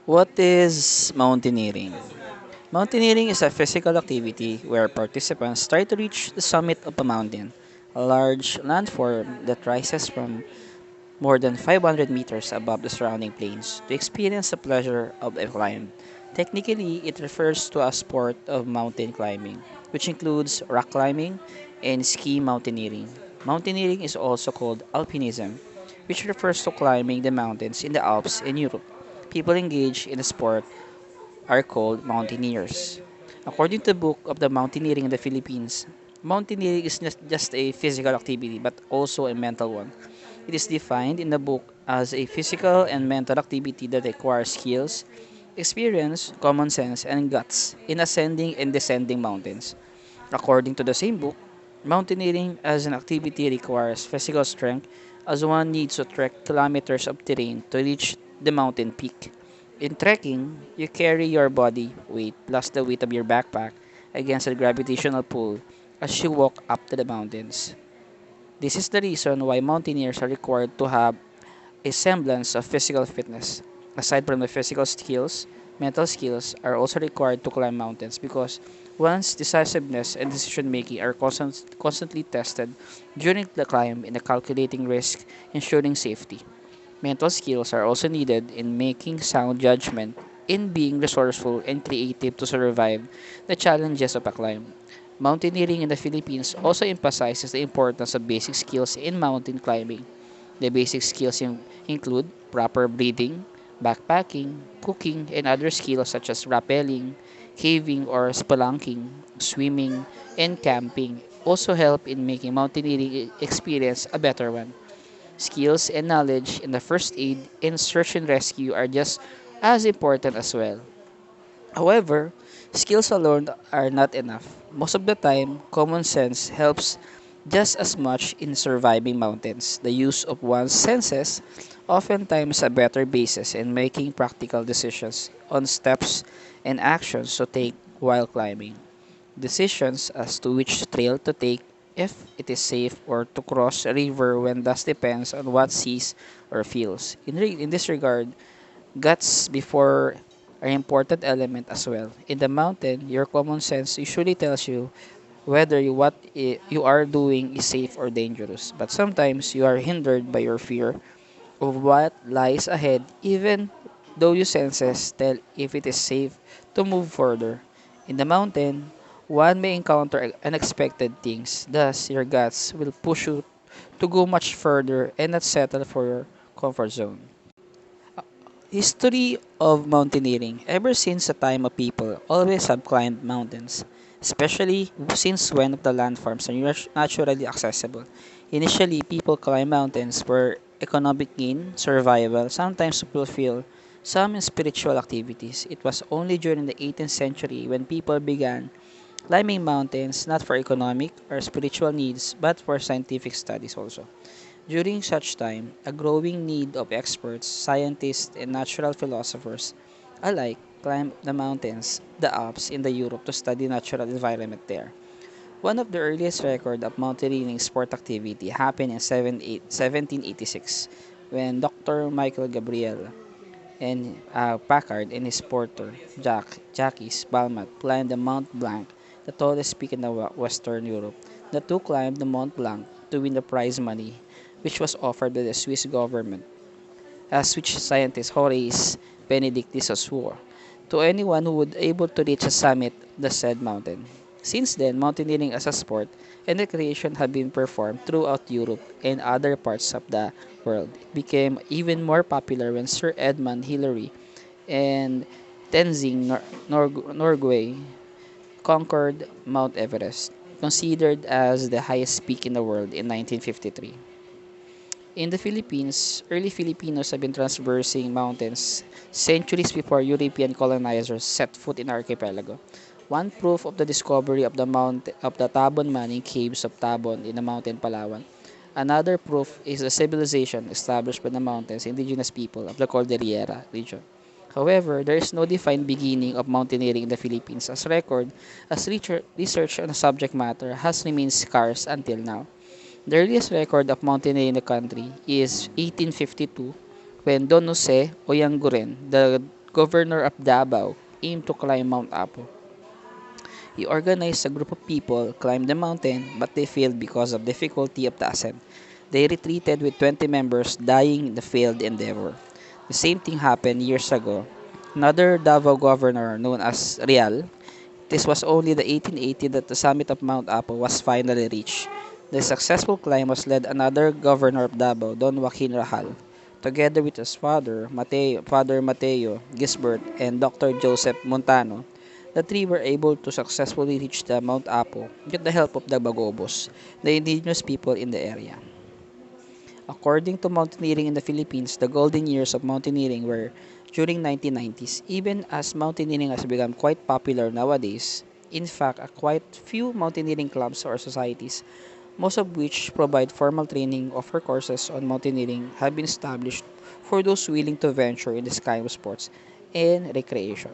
What is mountaineering? Mountaineering is a physical activity where participants try to reach the summit of a mountain, a large landform that rises from more than 500 meters above the surrounding plains, to experience the pleasure of a climb. Technically, it refers to a sport of mountain climbing, which includes rock climbing and ski mountaineering. Mountaineering is also called alpinism, which refers to climbing the mountains in the Alps in Europe. People engaged in the sport are called mountaineers. According to the book of the mountaineering in the Philippines, mountaineering is not just a physical activity but also a mental one. It is defined in the book as a physical and mental activity that requires skills, experience, common sense, and guts in ascending and descending mountains. According to the same book, mountaineering as an activity requires physical strength as one needs to trek kilometers of terrain to reach the mountain peak. In trekking, you carry your body weight plus the weight of your backpack against a gravitational pull as you walk up to the mountains. This is the reason why mountaineers are required to have a semblance of physical fitness. Aside from the physical skills, mental skills are also required to climb mountains because one's decisiveness and decision making are constantly tested during the climb in the calculating risk, ensuring safety. Mental skills are also needed in making sound judgment, in being resourceful and creative to survive the challenges of a climb. Mountaineering in the Philippines also emphasizes the importance of basic skills in mountain climbing. The basic skills include proper breathing, backpacking, cooking, and other skills such as rappelling, caving or spelunking, swimming, and camping also help in making mountaineering experience a better one. Skills and knowledge in the first aid and search and rescue are just as important as well. However, skills alone are not enough. Most of the time, common sense helps just as much in surviving mountains. The use of one's senses oftentimes a better basis in making practical decisions on steps and actions to take while climbing. Decisions as to which trail to take, if it is safe, or to cross a river when thus depends on what sees or feels. In this regard, guts before are important element as well. In the mountain, your common sense usually tells you whether you are doing is safe or dangerous. But sometimes you are hindered by your fear of what lies ahead, even though your senses tell if it is safe to move further. In the mountain, one may encounter unexpected things, thus, your guts will push you to go much further and not settle for your comfort zone. History of mountaineering. Ever since the time of people always have climbed mountains, especially since when the landforms are naturally accessible. Initially, people climbed mountains for economic gain, survival, sometimes to fulfill some spiritual activities. It was only during the 18th century when people began climbing mountains not for economic or spiritual needs but for scientific studies also. During such time, a growing need of experts, scientists, and natural philosophers alike climbed the mountains, the Alps in the Europe to study natural environment there. One of the earliest record of mountaineering sport activity happened in 1786 when Dr. Michael Gabriel and Packard and his porter, Jacques Balmat, climbed the Mont Blanc, the tallest peak in the Western Europe. The two climbed the Mont Blanc to win the prize money, which was offered by the Swiss government, as which scientist Horace Benedict de Saussure, to anyone who would able to reach the summit of the said mountain. Since then, mountaineering as a sport and recreation have been performed throughout Europe and other parts of the world. It became even more popular when Sir Edmund Hillary and Tenzing Norgay conquered Mount Everest, considered as the highest peak in the world in 1953. In the Philippines, early Filipinos have been traversing mountains centuries before European colonizers set foot in our archipelago. One proof of the discovery of the Tabon Mining caves of Tabon in the mountain Palawan. Another proof is the civilization established by the mountains indigenous people of the Cordillera region. However, there is no defined beginning of mountaineering in the Philippines as research on the subject matter has remained scarce until now. The earliest record of mountaineering in the country is 1852 when Don Jose Oyanguren, the governor of Davao, aimed to climb Mount Apo. He organized a group of people climb the mountain, but they failed because of difficulty of the ascent. They retreated with 20 members dying in the failed endeavor. The same thing happened years ago. Another Davao governor known as Rial. This was only the 1880 that the summit of Mount Apo was finally reached. The successful climb was led another governor of Davao, Don Joaquin Rahal, together with his Father Mateo Gisbert, and Dr. Joseph Montano. The three were able to successfully reach the Mount Apo with the help of the Bagobos, the indigenous people in the area. According to mountaineering in the Philippines, the golden years of mountaineering were during 1990s, even as mountaineering has become quite popular nowadays. In fact, a quite few mountaineering clubs or societies, most of which provide formal training offer courses on mountaineering, have been established for those willing to venture in this kind of sports and recreation.